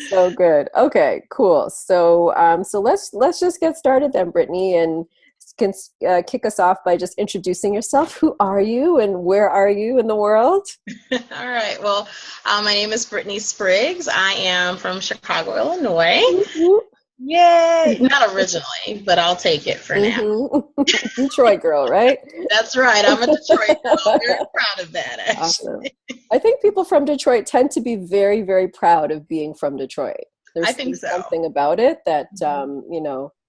So good. Okay, cool. So let's just get started then, Brittany, and can kick us off by just introducing yourself. Who are you, and where are you in the world? All right. Well, my name is Brittany Spriggs. I am from Chicago, Illinois. Mhm. Yay! Not originally, but I'll take it for now. Detroit girl, right? That's right. I'm a Detroit girl. I'm very proud of that, actually. Awesome. I think people from Detroit tend to be very, very proud of being from Detroit. I think so. Something about it that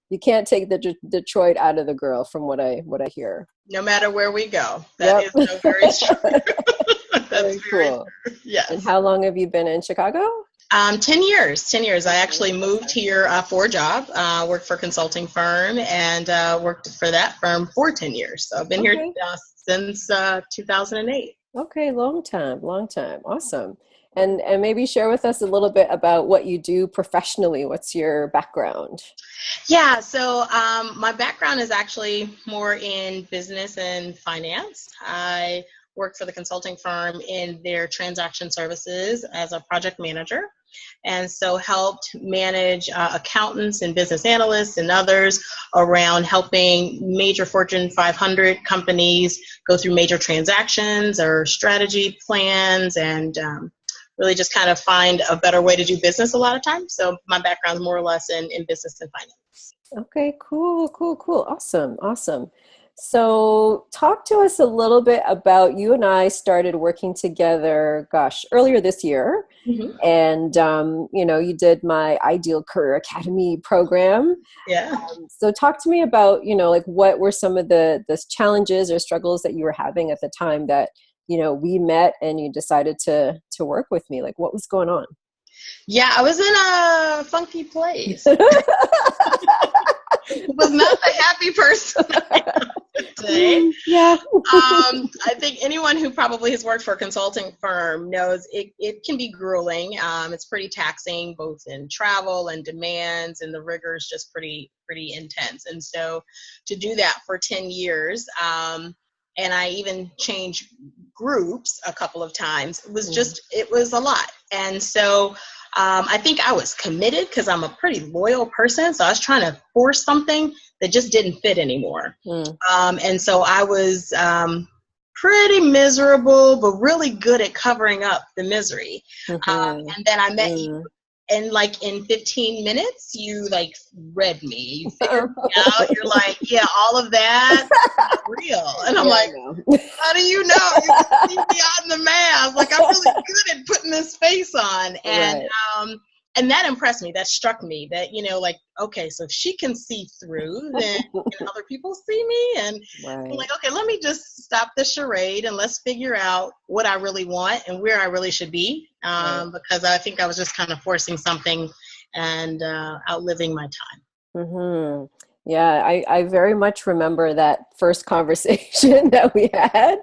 you can't take the Detroit out of the girl, from what I hear. No matter where we go, that is so very true. That's very cool. True. Yes. And how long have you been in Chicago? 10 years. 10 years. I actually moved here for a job, worked for a consulting firm, and worked for that firm for 10 years. So I've been here since 2008. Okay, long time. Awesome. And maybe share with us a little bit about what you do professionally. What's your background? Yeah, so my background is actually more in business and finance. I worked for the consulting firm in their transaction services as a project manager, and so helped manage accountants and business analysts and others around helping major Fortune 500 companies go through major transactions or strategy plans, and really just kind of find a better way to do business a lot of times. So my background is more or less in business and finance. Okay, cool. Awesome. So talk to us a little bit about, you and I started working together, earlier this year. Mm-hmm. And, you did my Ideal Career Academy program. Yeah. So talk to me about, like what were some of the challenges or struggles that you were having at the time that, we met and you decided to work with me? Like, what was going on? Yeah, I was in a funky place. Was not the happy person today. Yeah. I think anyone who probably has worked for a consulting firm knows it can be grueling. It's pretty taxing, both in travel and demands, and the rigor is just pretty intense. And so to do that for 10 years, and I even changed groups a couple of times, it was a lot. And so I think I was committed because I'm a pretty loyal person. So I was trying to force something that just didn't fit anymore. And so I was pretty miserable, but really good at covering up the misery. And then I met you. And like in 15 minutes, you like read me. You figured me out. You're like, yeah, all of that is not real. And I'm like, how do you know? You can see beyond the mask. Like, I'm really good at putting this face on. And and that impressed me. That struck me that, like, okay, so if she can see through, then can other people see me? And I'm like, okay, let me just stop the charade and let's figure out what I really want and where I really should be. Because I think I was just kind of forcing something and outliving my time. Mm-hmm. Yeah, I very much remember that first conversation that we had.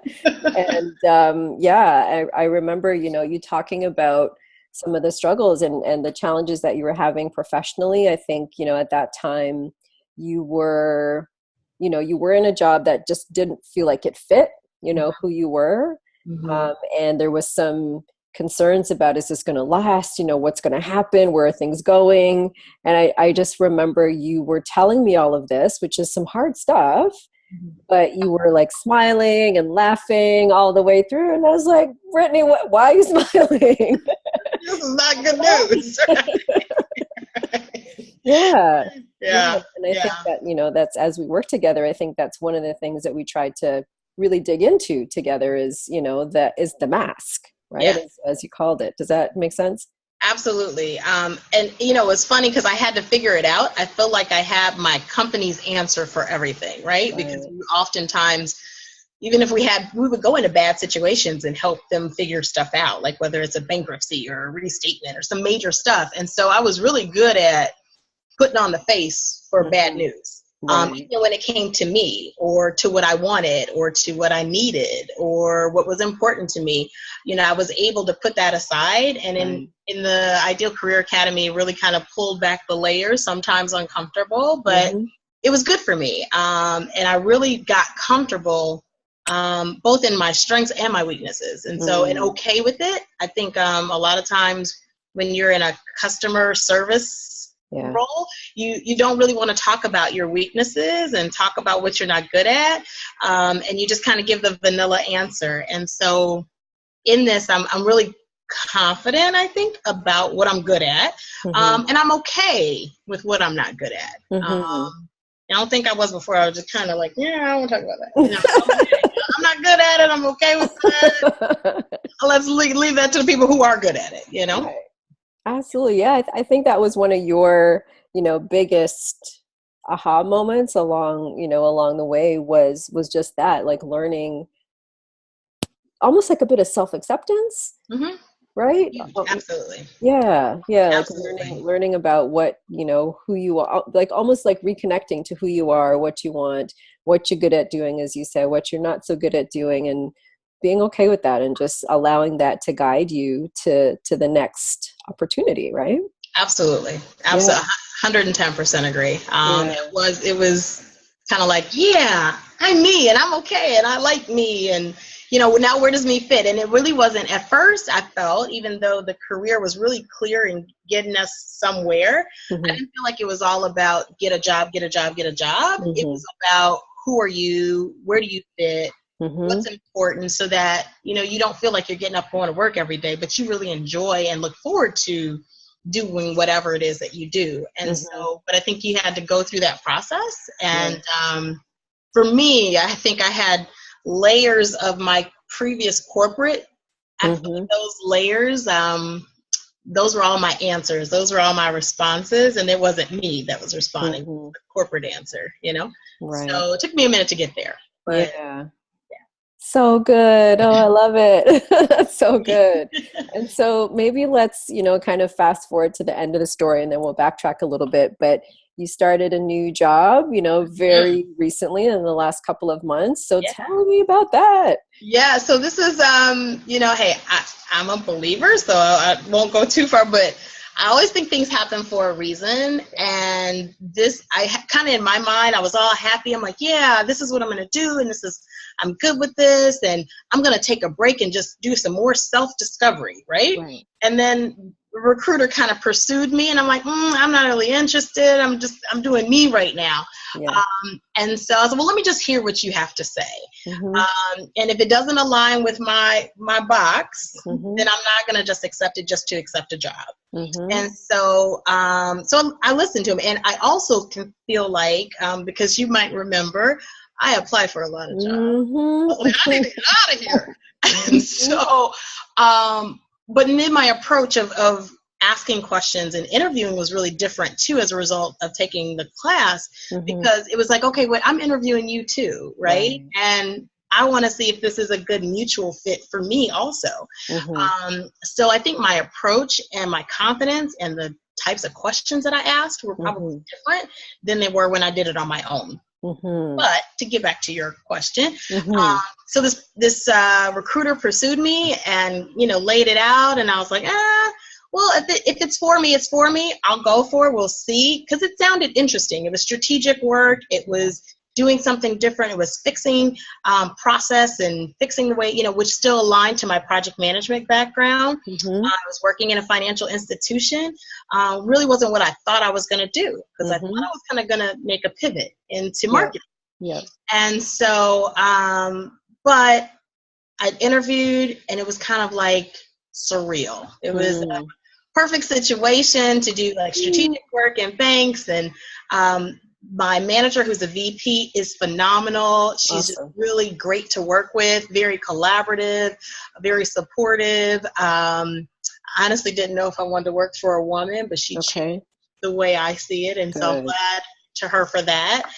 And I remember, you talking about some of the struggles and the challenges that you were having professionally. I think, at that time you were in a job that just didn't feel like it fit, who you were. Mm-hmm. And there was some concerns about, is this going to last? What's going to happen? Where are things going? And I just remember you were telling me all of this, which is some hard stuff, but you were like smiling and laughing all the way through. And I was like, Brittany, why are you smiling? This is not good news. Yeah. And I think that, that's, as we work together, I think that's one of the things that we tried to really dig into together is, that is the mask, right? Yeah. As you called it. Does that make sense? Absolutely. And, it's funny because I had to figure it out. I feel like I have my company's answer for everything, right? Because oftentimes, even if we would go into bad situations and help them figure stuff out, like whether it's a bankruptcy or a restatement or some major stuff. And so I was really good at putting on the face for bad news. Even when it came to me or to what I wanted or to what I needed or what was important to me, I was able to put that aside. And in the Ideal Career Academy, really kind of pulled back the layers, sometimes uncomfortable, but it was good for me. And I really got comfortable both in my strengths and my weaknesses. And so, and okay with it. I think a lot of times when you're in a customer service role, you don't really want to talk about your weaknesses and talk about what you're not good at. And you just kind of give the vanilla answer. And so in this, I'm really confident, I think, about what I'm good at. And I'm okay with what I'm not good at. I don't think I was before. I was just kind of like, yeah, I don't want to talk about that. You know, I'm not good at it. I'm okay with that. Let's leave that to the people who are good at it, you know? Right. Absolutely. Yeah. I think that was one of your, biggest aha moments along the way was just that, like learning almost like a bit of self-acceptance. Right? Absolutely. Yeah. Absolutely. Like learning about what, who you are, like almost like reconnecting to who you are, what you want, what you're good at doing, as you say, what you're not so good at doing, and being okay with that and just allowing that to guide you to the next opportunity, right? Absolutely. 110% agree. It was kind of like, yeah, I'm me and I'm okay and I like me, and now where does me fit? And it really wasn't at first. I felt, even though the career was really clear and getting us somewhere, I didn't feel like it was all about get a job, get a job, get a job. It was about who are you, where do you fit, what's important, so that you don't feel like you're getting up going to work every day, but you really enjoy and look forward to doing whatever it is that you do. And so, but I think you had to go through that process. And for me, I think I had layers of my previous corporate. I feel like those layers, those were all my answers. Those were all my responses. And it wasn't me that was responding to the corporate answer, Right. So it took me a minute to get there. But so good. Oh, I love it. That's so good. And so maybe let's, kind of fast forward to the end of the story, and then we'll backtrack a little bit. But you started a new job, very recently in the last couple of months. So tell me about that. Yeah. So this is, hey, I'm a believer, so I won't go too far, but I always think things happen for a reason. And this, kind of in my mind, I was all happy. I'm like, yeah, this is what I'm going to do. And I'm good with this. And I'm going to take a break and just do some more self-discovery. Right. And then the recruiter kind of pursued me, and I'm like, I'm not really interested. I'm doing me right now. And so I said, well, let me just hear what you have to say. And if it doesn't align with my box, then I'm not going to just accept it just to accept a job. And so, so I listened to him, and I also can feel like, because you might remember, I applied for a lot of jobs. I need to get out of here. And so, but then my approach of asking questions and interviewing was really different too, as a result of taking the class, because it was like, okay, well, I'm interviewing you too, right? And I want to see if this is a good mutual fit for me also. So I think my approach and my confidence and the types of questions that I asked were probably different than they were when I did it on my own. But to get back to your question, so this recruiter pursued me and laid it out, and I was like, well, if it's for me, it's for me. I'll go for it. We'll see, because it sounded interesting. It was strategic work. It was doing something different. It was fixing process and fixing the way, which still aligned to my project management background. I was working in a financial institution. Really wasn't what I thought I was going to do, because I thought I was kind of going to make a pivot into marketing. And so, but I interviewed, and it was kind of like surreal. It was a perfect situation to do like strategic work in banks, and my manager, who's a VP, is phenomenal. She's just really great to work with, very collaborative, very supportive. Honestly didn't know if I wanted to work for a woman, but she changed the way I see it. And so I'm glad to her for that.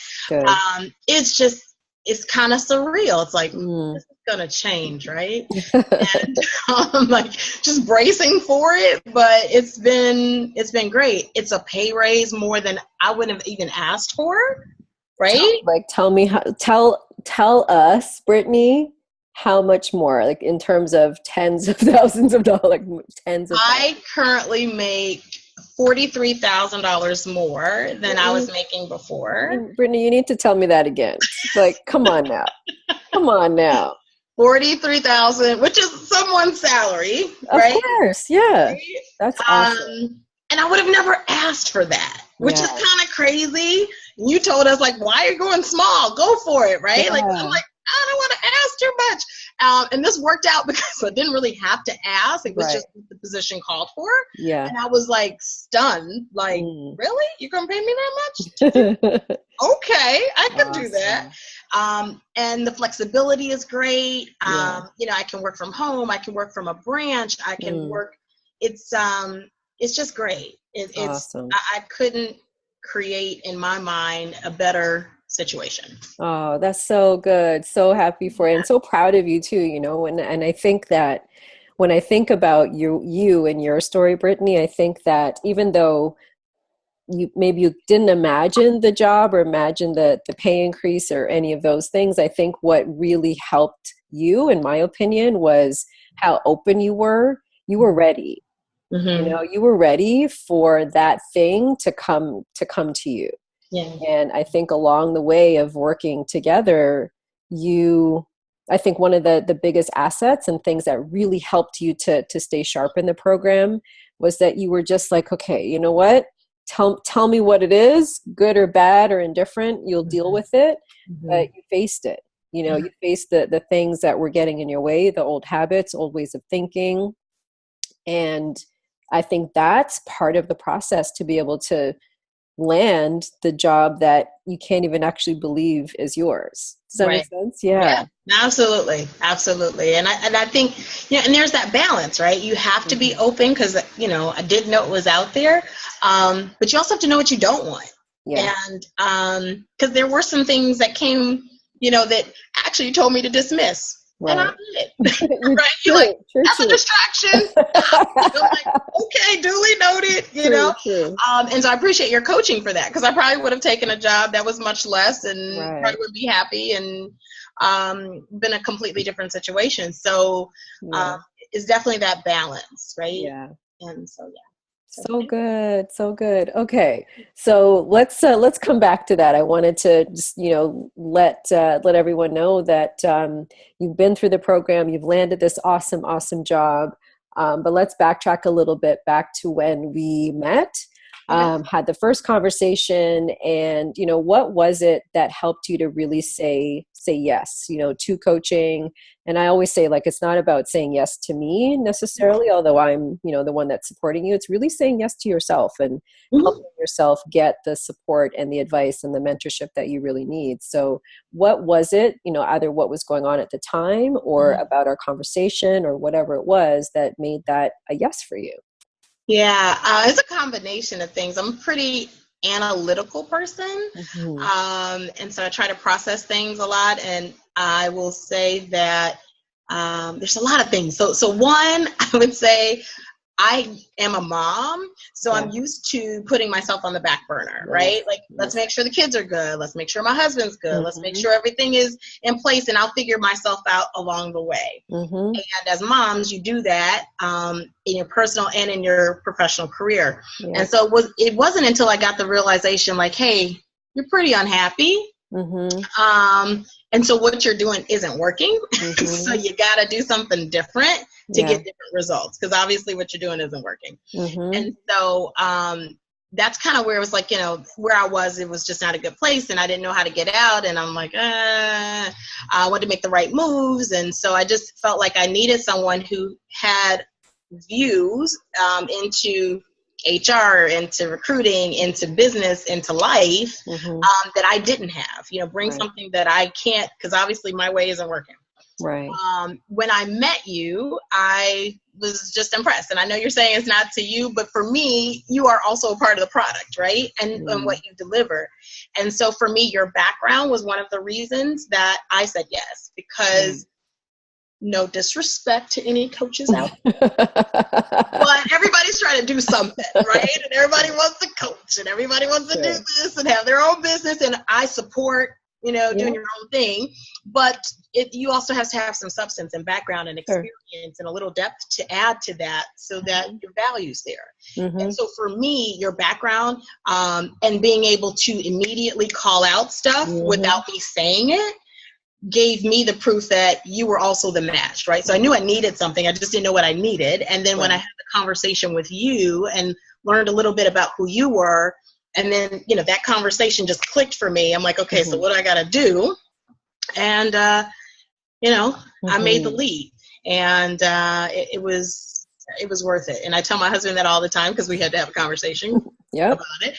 It's kind of surreal. It's like, this is going to change, right? And I'm like just bracing for it, but it's been great. It's a pay raise more than I would have even asked for, right? Tell us, Brittany, how much more, like in terms of tens of thousands of dollars, I currently make $43,000 more than I was making before. Brittany, you need to tell me that again. Like, come on now. $43,000, which is someone's salary, Of right? course. Yeah. Right? That's awesome. And I would have never asked for that, which is Yeah. kind of crazy. You told us, like, why are you going small? Go for it, right? Yeah. Like, I'm like, I don't want to ask too much. And this worked out because I didn't really have to ask. It was just what the position called for. Yeah. And I was like stunned, like, really? You're going to pay me that much? Okay, I could do that. And the flexibility is great. You know, I can work from home. I can work from a branch. I can work. It's just great. It's awesome. I couldn't create in my mind a better situation. Oh, that's so good. So happy for you and so proud of you too, you know, and I think that when I think about you and your story, Brittany, I think that even though you didn't imagine the job or imagine the pay increase or any of those things, I think what really helped you, in my opinion, was how open you were. You were ready. You know, you were ready for that thing to come to you. Yeah. And I think along the way of working together, I think one of the biggest assets and things that really helped you to stay sharp in the program was that you were just like, okay, you know what? Tell me what it is, good or bad or indifferent, you'll deal with it. But you faced it. You know, you faced the things that were getting in your way, the old habits, old ways of thinking. And I think that's part of the process to be able to land the job that you can't even actually believe is yours. Does that make sense? Yeah. Absolutely. Absolutely. And I think, you know, and there's that balance, right? You have to be open because, you know, I did know it was out there. But you also have to know what you don't want. Yeah. And because there were some things that came, you know, that actually you told me to dismiss. Right. And I did. Right? You're like, that's a distraction. Like, okay, duly noted, you know. And so I appreciate your coaching for that, because I probably would have taken a job that was much less and probably would be happy and been a completely different situation. So it's definitely that balance, right? Yeah. And so, So good. So good. Okay. So let's come back to that. I wanted to just, you know, let everyone know that you've been through the program, you've landed this awesome job. But let's backtrack a little bit back to when we met, had the first conversation, and, you know, what was it that helped you to really say yes, you know, to coaching? And I always say, like, it's not about saying yes to me necessarily, although I'm, you know, the one that's supporting you. It's really saying yes to yourself and helping yourself get the support and the advice and the mentorship that you really need. So what was it, you know, either what was going on at the time or about our conversation or whatever it was that made that a yes for you? Yeah, it's a combination of things. I'm a pretty analytical person. And so I try to process things a lot. And I will say that there's a lot of things. So one, I would say I am a mom, so I'm used to putting myself on the back burner, right? Like, let's make sure the kids are good. Let's make sure my husband's good. Let's make sure everything is in place, and I'll figure myself out along the way. And as moms, you do that in your personal and in your professional career. And so it wasn't until I got the realization, like, hey, you're pretty unhappy. And so what you're doing isn't working. So you got to do something different to get different results, because obviously what you're doing isn't working. And so that's kind of where it was like, you know, where I was, it was just not a good place, and I didn't know how to get out. And I'm like, I wanted to make the right moves. And so I just felt like I needed someone who had views into HR, into recruiting, into business, into life that I didn't have. You know, bring something that I can't, because obviously my way isn't working. Right. When I met you, I was just impressed. And I know you're saying it's not to you, but for me, you are also a part of the product, right? And what you deliver. And so for me, your background was one of the reasons that I said yes, because no disrespect to any coaches out there, but everybody's trying to do something, right? And everybody wants to coach, and everybody wants to do this and have their own business. And I support, you know, doing your own thing, but you also have to have some substance and background and experience and a little depth to add to that, so that your value's there. And so for me, your background and being able to immediately call out stuff without me saying it, gave me the proof that you were also the match, right? So I knew I needed something. I just didn't know what I needed. And then when I had the conversation with you and learned a little bit about who you were, and then, you know, that conversation just clicked for me. I'm like, okay, so what do I got to do? And, you know, I made the leap, and it was worth it. And I tell my husband that all the time because we had to have a conversation about it.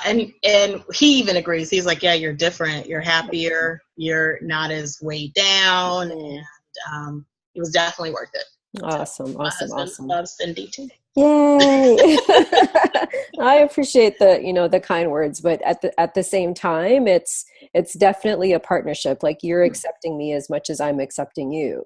And he even agrees. He's like, yeah, you're different. You're happier. You're not as weighed down. And it was definitely worth it. Awesome. My husband loves Cindy too. Yay. I appreciate the kind words, but at the same time, it's definitely a partnership. Like, you're accepting me as much as I'm accepting you.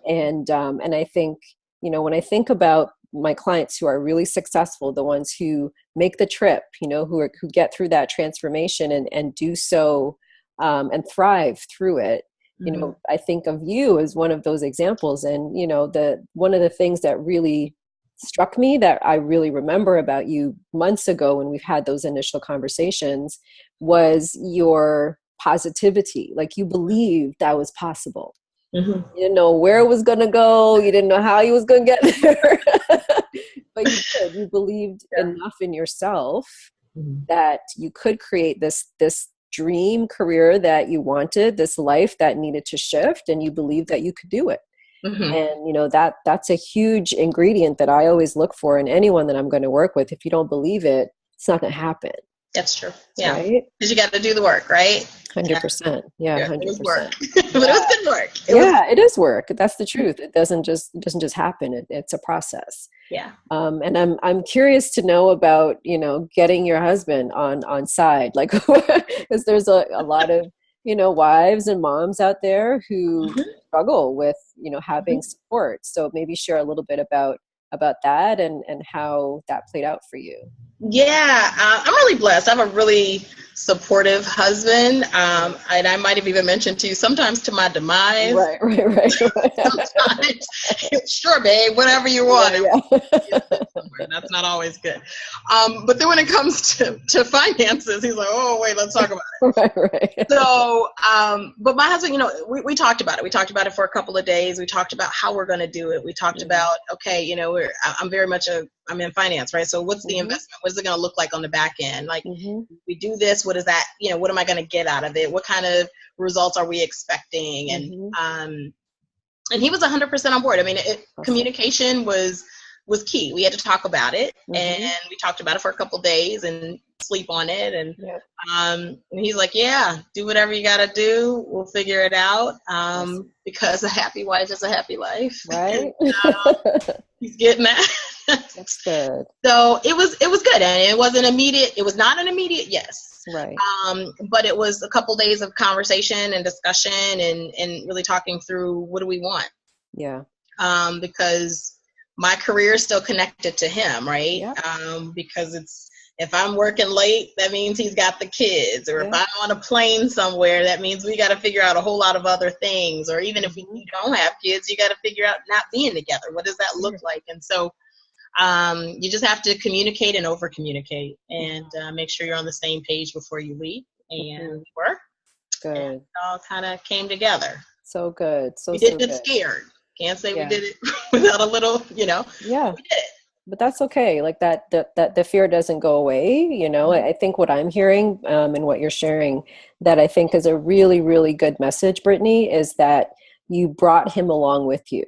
And I think, you know, when I think about my clients who are really successful, the ones who make the trip, you know, who get through that transformation and do so, and thrive through it. You know, I think of you as one of those examples. And, you know, one of the things that really struck me, that I really remember about you months ago when we've had those initial conversations, was your positivity. Like, you believed that was possible. You didn't know where it was going to go. You didn't know how you was going to get there. But you did. You believed enough in yourself that you could create this dream career that you wanted, this life that needed to shift, and you believed that you could do it. And, you know, that's a huge ingredient that I always look for in anyone that I'm going to work with. If you don't believe it, it's not going to happen. That's true. Yeah. Right? Because you got to do the work, right? 100%. Yeah, 100%. It was work. But it was good work. It is work. That's the truth. It doesn't just happen. It's a process. Yeah. And I'm curious to know about, you know, getting your husband on side, like, because there's a lot of, you know, wives and moms out there who struggle with, you know, having support. So maybe share a little bit about that and how that played out for you. Yeah, I'm really blessed. I have a really supportive husband. And I might have even mentioned to you, sometimes to my demise. Right. Sometimes, sure, babe, whatever you want. Yeah. That's not always good. But then when it comes to finances, he's like, oh, wait, let's talk about it. Right. So, but my husband, you know, we talked about it. We talked about it for a couple of days. We talked about how we're going to do it. We talked about, okay, you know, I'm in finance, right? So what's the investment? What is it going to look like on the back end? Like, we do this, what is that? You know, what am I going to get out of it? What kind of results are we expecting? And he was 100% on board. I mean, communication was key. We had to talk about it, and we talked about it for a couple of days and sleep on it. And he's like, yeah, do whatever you got to do. We'll figure it out. Because a happy wife is a happy life. Right. He's getting that. That's good. So it was good, and it was not an immediate yes. Right. But it was a couple days of conversation and discussion and really talking through what do we want. Yeah. Because my career is still connected to him, right? Yep. Because if I'm working late, that means he's got the kids. Or if I'm on a plane somewhere, that means we got to figure out a whole lot of other things. Or even if we don't have kids, you got to figure out not being together. What does that look like? And so you just have to communicate and over communicate and make sure you're on the same page before you leave. And we were. Good. And it all kind of came together. So good. We did it scared. Can't say we did it without a little, you know. Yeah. We did it. But that's okay. Like that the fear doesn't go away. You know, I think what I'm hearing and what you're sharing that I think is a really, really good message, Brittany, is that you brought him along with you.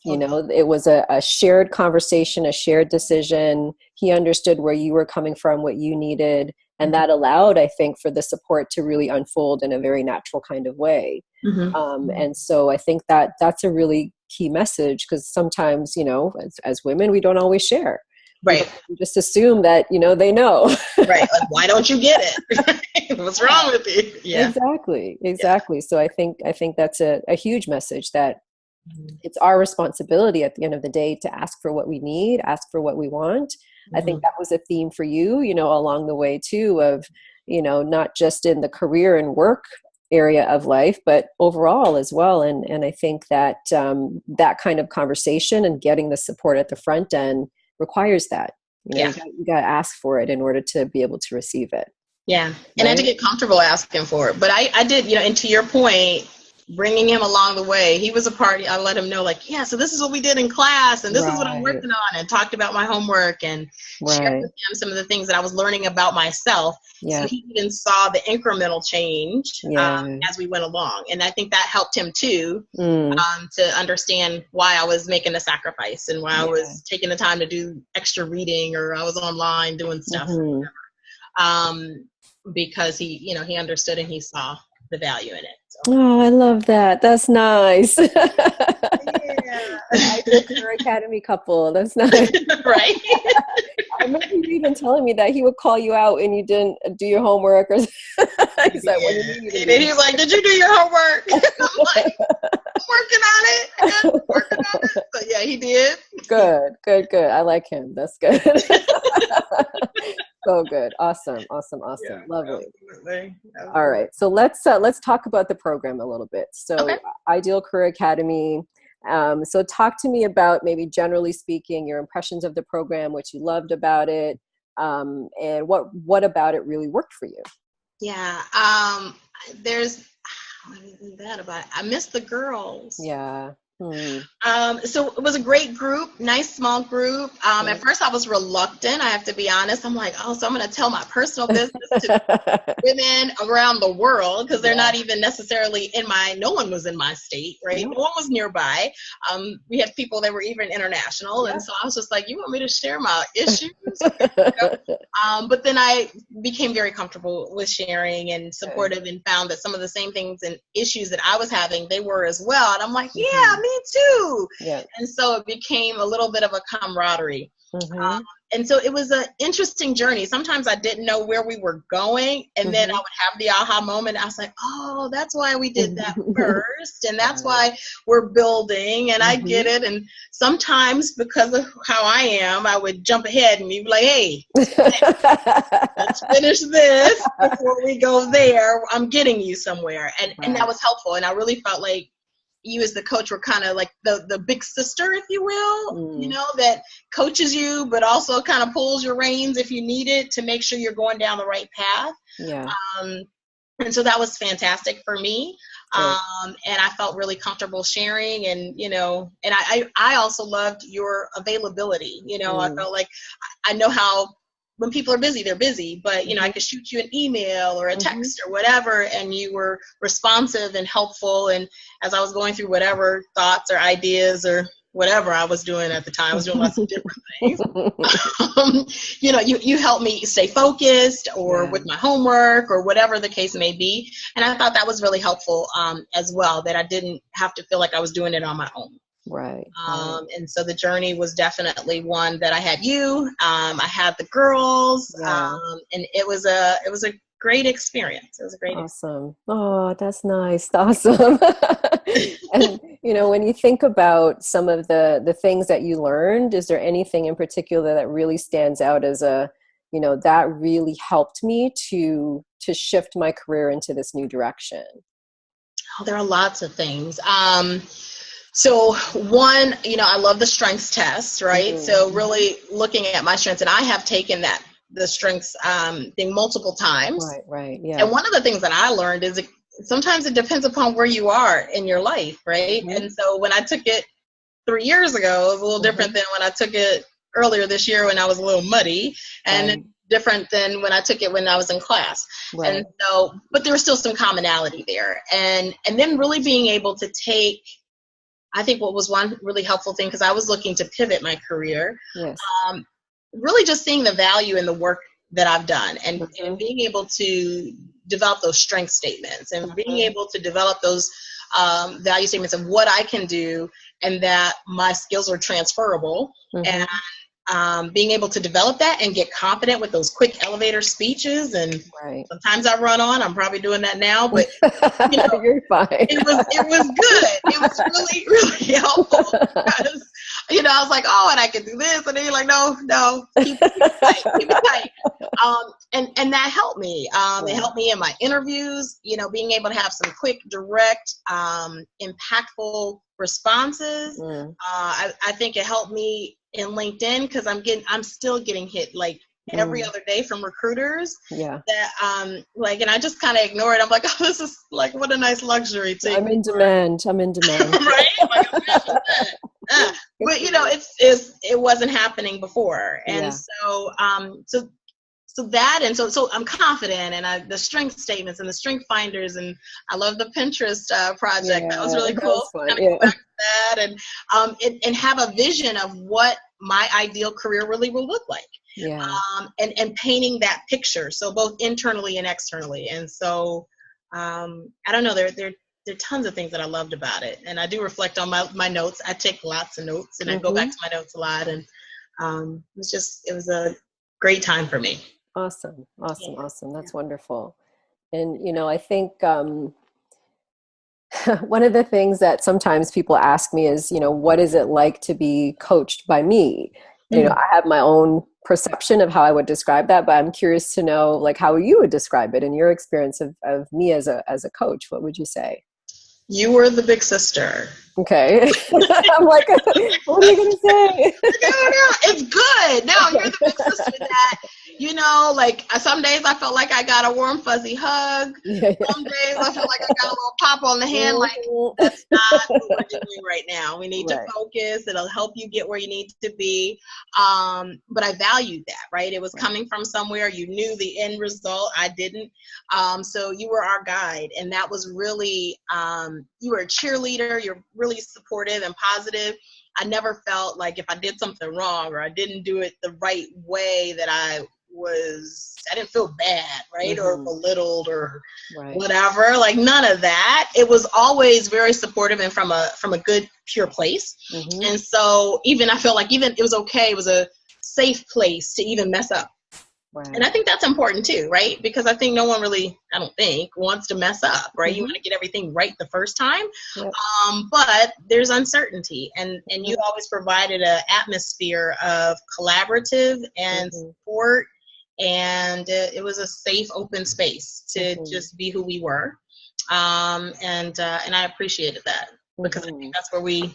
You know, it was a shared conversation, a shared decision. He understood where you were coming from, what you needed. And that allowed, I think, for the support to really unfold in a very natural kind of way. And so I think that that's a really key message, because sometimes, you know, as women, we don't always share. Right. We just assume that, you know, they know. Right. Like, why don't you get it? What's wrong with you? Yeah. Exactly. Yeah. So I think that's a huge message, that it's our responsibility at the end of the day to ask for what we need, ask for what we want. I think that was a theme for you, you know, along the way too, of, you know, not just in the career and work area of life, but overall as well. And I think that that kind of conversation and getting the support at the front end requires that. You know, you got to ask for it in order to be able to receive it. Yeah. And I had to right? get comfortable asking for it. But I did, and to your point, bringing him along the way, he was a part. I let him know, like, yeah, so this is what we did in class, and this is what I'm Right, working on, and talked about my homework and shared right. with him some of the things that I was learning about myself. So Yeah, he even saw the incremental change yeah. as we went along. And I think that helped him too, Mm, to understand why I was making a sacrifice and why I yeah. was taking the time to do extra reading, or I was online doing stuff. Hmm. Um, because he understood and he saw the value in it. So. Oh, I love that. That's nice. Yeah. Ideal Career Academy couple. That's nice. Right. I remember you even telling me that he would call you out and you didn't do your homework, or he said, "What do you Yeah. mean you didn't And do then your he was like, "Did you do your homework?" I'm like, "I'm working on it. I'm working on it." So yeah, he did. Good, good, good. I like him. That's good. So good. Awesome, awesome, Yeah, awesome. Lovely. absolutely. All Absolutely. right. So let's talk about the program a little bit. Okay. So Ideal Career Academy. So talk to me about, maybe generally speaking, your impressions of the program, what you loved about it, and what about it really worked for you. Yeah. There's what is that about? I miss the girls. Yeah. Hmm. So it was a great group, nice small group. At Yeah. first I was reluctant, I have to be honest. I'm like, oh, so I'm going to tell my personal business to women around the world, because they're Yeah. not even necessarily no one was in my state, right? No. No one was nearby. We had people that were even international. Yeah. And so I was just like, you want me to share my issues? Okay. But then I became very comfortable with sharing and Good. supportive, and found that some of the same things and issues that I was having, they were as well. And I'm like, yeah, Hmm. me too. Yeah. And so it became a little bit of a camaraderie. Um, Hmm. and so it was an interesting journey. Sometimes I didn't know where we were going. And then I Hmm. would have the aha moment. I was like, oh, that's why we did that first. And that's Right. why we're building. And I get Hmm. it. And sometimes, because of how I am, I would jump ahead and be like, hey, let's finish this before we go there. I'm getting you somewhere. And that Right. was helpful. And I really felt like you as the coach were kind of like the big sister, if you will, Mm. that coaches you, but also kind of pulls your reins if you need it, to make sure you're going down the right path. Yeah. Um, and so that was fantastic for me. Good. And I felt really comfortable sharing, and, and I also loved your availability. I Mm. felt like I know how, when people are busy, they're busy, but I Hmm. could shoot you an email or a Hmm. text or whatever, and you were responsive and helpful. And as I was going through whatever thoughts or ideas or whatever I was doing at the time, I was doing lots of different things. You helped me stay focused, or Yeah. with my homework, or whatever the case may be. And I thought that was really helpful, as well, that I didn't have to feel like I was doing it on my own. Right. Right. And so the journey was definitely one that I had you, I had the girls, Yeah. and it was a great experience. It was a great experience. Awesome. Oh, that's nice. Awesome. And when you think about some of the things that you learned, is there anything in particular that really stands out as that really helped me to shift my career into this new direction? Oh, there are lots of things. So one, I love the strengths test, right? Hmm. So really looking at my strengths, and I have taken the strengths thing multiple times. Right. Right. And Yeah. one of the things that I learned is, sometimes it depends upon where you are in your life, right? Hmm. And so when I took it 3 years ago, it was a little Hmm. different than when I took it earlier this year, when I was a little muddy, and Right. it's different than when I took it when I was in class. Right. And so, but there was still some commonality there. And then really being able to take, I think what was one really helpful thing, because I was looking to pivot my career, Yes. um, really just seeing the value in the work that I've done, and Hmm. being able to develop those strength statements, and being Hmm. able to develop those value statements of what I can do, and that my skills are transferable. And Hmm. being able to develop that and get confident with those quick elevator speeches. And Right. sometimes I run on, I'm probably doing that now, but you know, You're fine. it was good. It was really, really helpful, because I was like, oh, and I can do this, and then you're like, no, keep it tight, keep it tight. And that helped me. It Yeah. helped me in my interviews. Being able to have some quick, direct, impactful responses. Mm. I think it helped me in LinkedIn, because I'm still getting hit like every other day from recruiters. Yeah. That like, and I just kind of ignore it. I'm like, oh, this is like, what a nice luxury to. I'm in demand. I'm in demand. Right? Like, imagine that. But you know, it wasn't happening before, and so that, and so I'm confident, and the strength statements and the strength finders, and I love the Pinterest project. That was really cool. Fun. Kind of go back to that, and have a vision of what my ideal career really will look like. Yeah. And painting that picture, so both internally and externally. And so I don't know, there are tons of things that I loved about it, and I do reflect on my notes. I take lots of notes, and I go back to my notes a lot, and it was a great time for me. Awesome. That's wonderful. And, you know, I think one of the things that sometimes people ask me is, you know, what is it like to be coached by me? You know, I have my own perception of how I would describe that, but I'm curious to know, like, how you would describe it in your experience of me as a coach. What would you say? You were the big sister. Okay. I'm like, what are you going to say? No, it's good. No, you're the big sister that, you know, like some days I felt like I got a warm, fuzzy hug. Some days I felt like I got a little pop on the hand. Like, that's not what we're doing right now. We need to focus. It'll help you get where you need to be. But I valued that, right? It was coming from somewhere. You knew the end result. I didn't. So you were our guide. And that was really, you were a cheerleader. You're really supportive and positive. I never felt like if I did something wrong or I didn't do it the right way that I didn't feel bad, right? Or belittled or whatever, like none of that. It was always very supportive and from a good, pure place. And so I felt like even it was okay. It was a safe place to even mess up. And I think that's important too, right? Because I think no one really, I don't think, wants to mess up, right? You want to get everything right the first time. But there's uncertainty. And you always provided an atmosphere of collaborative and support. And it was a safe, open space to just be who we were. And I appreciated that because I think that's where we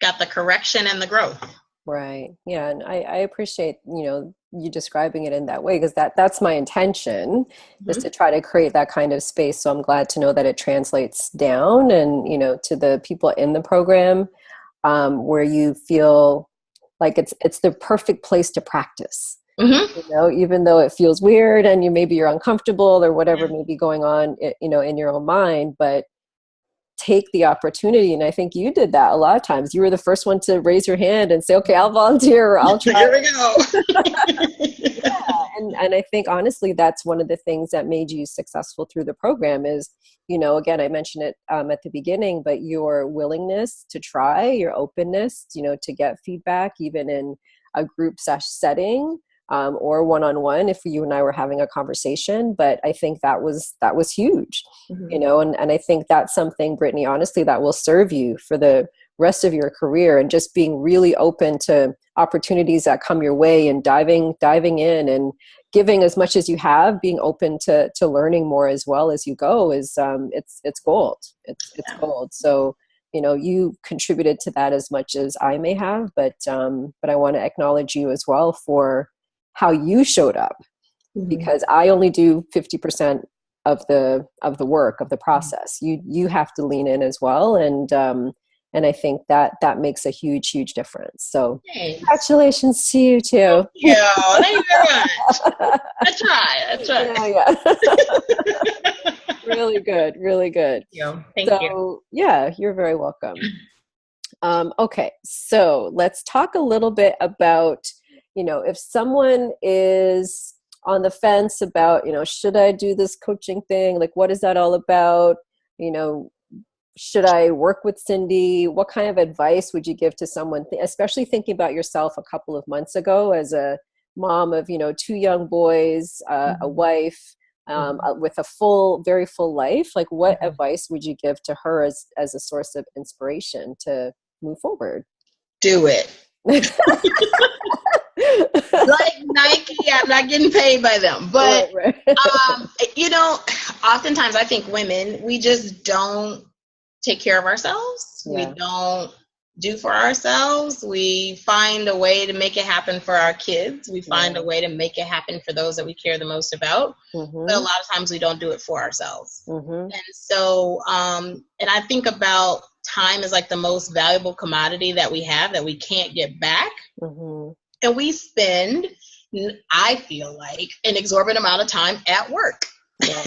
got the correction and the growth. Right. Yeah. And I appreciate, you know, you describing it in that way, because that's my intention is to try to create that kind of space. So I'm glad to know that it translates down and, you know, to the people in the program, where you feel like it's the perfect place to practice. You know, even though it feels weird and you're uncomfortable or whatever may be going on, you know, in your own mind, but take the opportunity. And I think you did that a lot of times. You were the first one to raise your hand and say, okay, I'll volunteer or I'll try. Here we go. And I think honestly, that's one of the things that made you successful through the program is, you know, again, I mentioned it at the beginning, but your willingness to try, your openness, you know, to get feedback, even in a group setting, or one-on-one if you and I were having a conversation. But I think that was huge, you know, and I think that's something, Brittany, honestly, that will serve you for the rest of your career, and just being really open to opportunities that come your way and diving in and giving as much as you have, being open to learning more as well as you go is it's gold. It's gold. So, you know, you contributed to that as much as I may have, but I want to acknowledge you as well for how you showed up, because I only do 50% of the work of the process. You have to lean in as well. And I think that makes a huge difference. So congratulations to you too. Thank you very much. I try. Really good. Thank you. Yeah, you're very welcome. Okay. So let's talk a little bit about, you know, if someone is on the fence about, you know, should I do this coaching thing? Like, what is that all about? You know, should I work with Cindy? What kind of advice would you give to someone, especially thinking about yourself a couple of months ago as a mom of, you know, 2 young boys, a wife, with a very full life? Like, what advice would you give to her as a source of inspiration to move forward? Do it. Like Nike, I'm not getting paid by them, but you know, oftentimes I think women, we just don't take care of ourselves. We don't do for ourselves, we find a way to make it happen for our kids. We find a way to make it happen for those that we care the most about. But a lot of times we don't do it for ourselves. And so, and I think about time as like the most valuable commodity that we have that we can't get back. And we spend, I feel like, an exorbitant amount of time at work.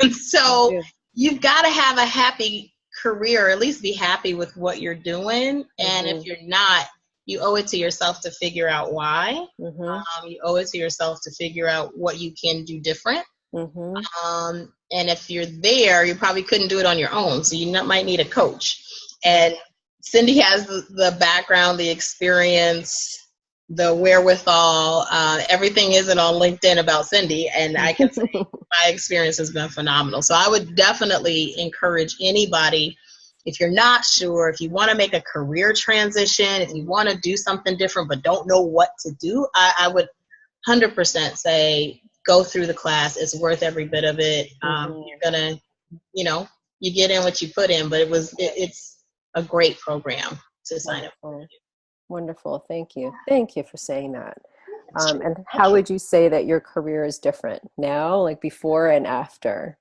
And so you've got to have a happy career, or at least be happy with what you're doing. And if you're not, you owe it to yourself to figure out why. You owe it to yourself to figure out what you can do different. And if you're there, you probably couldn't do it on your own. So you might need a coach. And Cindy has the background, the experience, the wherewithal. Everything isn't on LinkedIn about Cindy, and I can say my experience has been phenomenal. So I would definitely encourage anybody, if you're not sure, if you want to make a career transition, if you want to do something different but don't know what to do, I would 100% say go through the class. It's worth every bit of it. You're gonna, you get in what you put in, but it's a great program to sign up for. Wonderful. Thank you. Thank you for saying that. And how would you say that your career is different now, like before and after?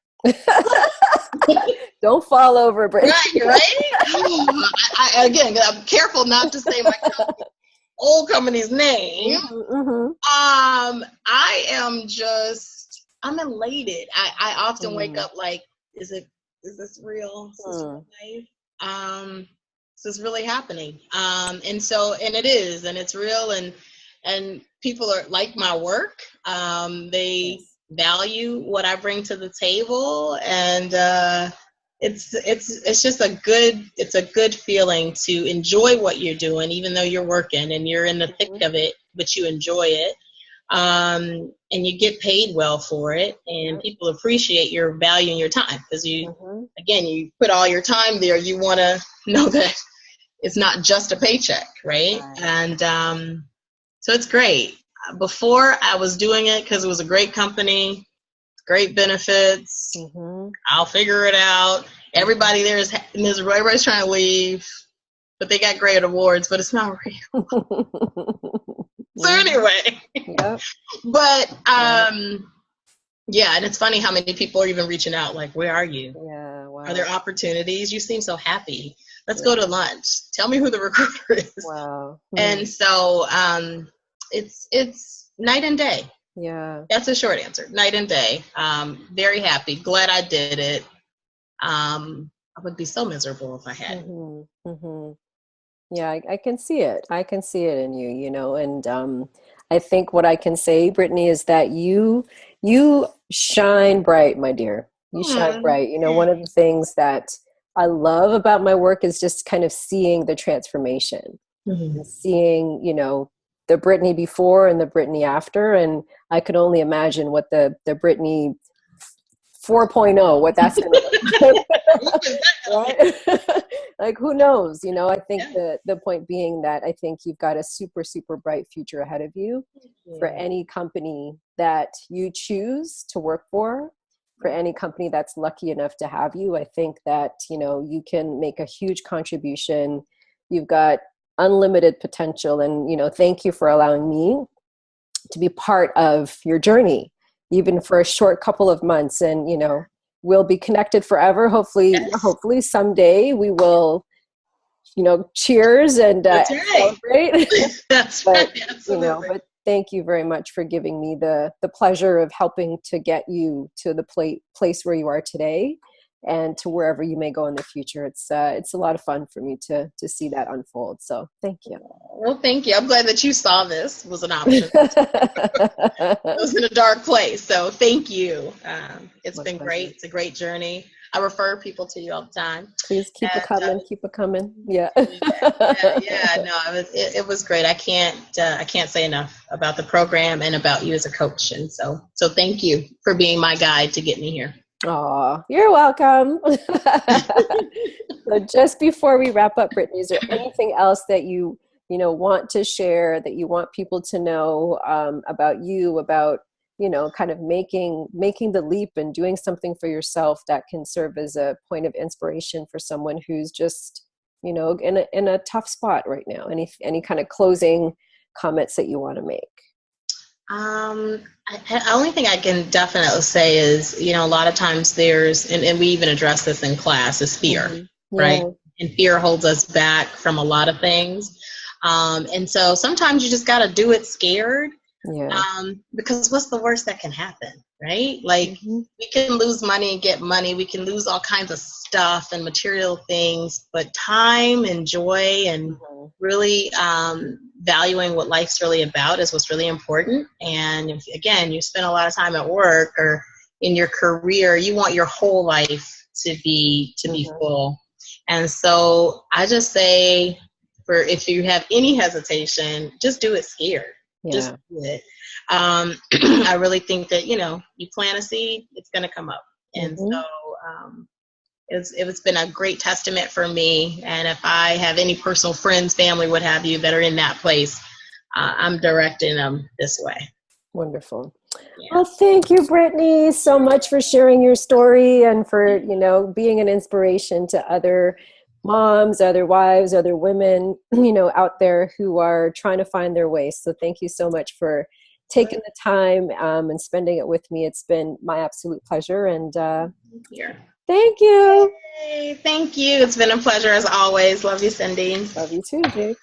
Don't fall over, Brittany. Right? Again, I'm careful not to say my old company's name. I'm elated. I often wake up like, is this real? Is this real life? This is really happening. And it is, and it's real, and people are like my work. They value what I bring to the table, and it's just a good feeling to enjoy what you're doing, even though you're working and you're in the thick of it, but you enjoy it. And you get paid well for it, and people appreciate your value and your time, because you put all your time there. You want to know that it's not just a paycheck, right? And so it's great. Before, I was doing it because it was a great company, great benefits. I'll figure it out. Everybody there is miserable. Everybody's trying to leave, but they got great awards, but it's not real. So anyway, but and it's funny how many people are even reaching out, like, where are you? Are there opportunities? You seem so happy. Let's go to lunch. Tell me who the recruiter is. And so it's night and day. That's a short answer. Night and day. Very happy. Glad I did it. I would be so miserable if I hadn't. Yeah, I can see it. I can see it in you, and I think what I can say, Brittany, is that you shine bright, my dear. You shine bright. One of the things that I love about my work is just kind of seeing the transformation, and seeing, the Brittany before and the Brittany after. And I could only imagine what the Brittany 4.0, what that's going to look like. Right? Like, who knows? I think the point being that I think you've got a super, super bright future ahead of you for any company that you choose to work for any company that's lucky enough to have you. I think that, you can make a huge contribution. You've got unlimited potential, and, thank you for allowing me to be part of your journey, even for a short couple of months. And, we'll be connected forever. Hopefully someday we will, cheers and celebrate. That's right. Absolutely. But thank you very much for giving me the pleasure of helping to get you to the place where you are today, and to wherever you may go in the future. It's a lot of fun for me to see that unfold. So thank you. Well, thank you. I'm glad that you saw this was an option. It was in a dark place. So thank you. It's been great. It's a great journey. I refer people to you all the time. Please keep it coming. Keep it coming. Yeah. No, it was great. I can't say enough about the program and about you as a coach. And so thank you for being my guide to get me here. Oh, you're welcome. So just before we wrap up, Brittany, is there anything else that you want to share, that you want people to know about you, about kind of making the leap and doing something for yourself that can serve as a point of inspiration for someone who's just you know, in a tough spot right now? Any kind of closing comments that you want to make? The only thing I can definitely say is, you know, a lot of times and we even address this in class, is fear, right? Yeah. And fear holds us back from a lot of things. And so sometimes you just got to do it scared. Yeah. Because what's the worst that can happen, right? Like, we can lose money and get money. We can lose all kinds of stuff and material things, but time and joy and really valuing what life's really about is what's really important. And if, again, you spend a lot of time at work or in your career, you want your whole life to be full. And so I just say, if you have any hesitation, just do it scared. Yeah. Just do it. I really think that, you know, you plant a seed, it's going to come up. And so it's been a great testament for me. And if I have any personal friends, family, what have you, that are in that place, I'm directing them this way. Wonderful. Yeah. Well, thank you, Brittany, so much for sharing your story and for, you know, being an inspiration to other moms, other wives, other women, you know, out there who are trying to find their way. So thank you so much for taking the time and spending it with me. It's been my absolute pleasure. And thank you. Hey, thank you. It's been a pleasure as always. Love you, Cindy. Love you too, Jake.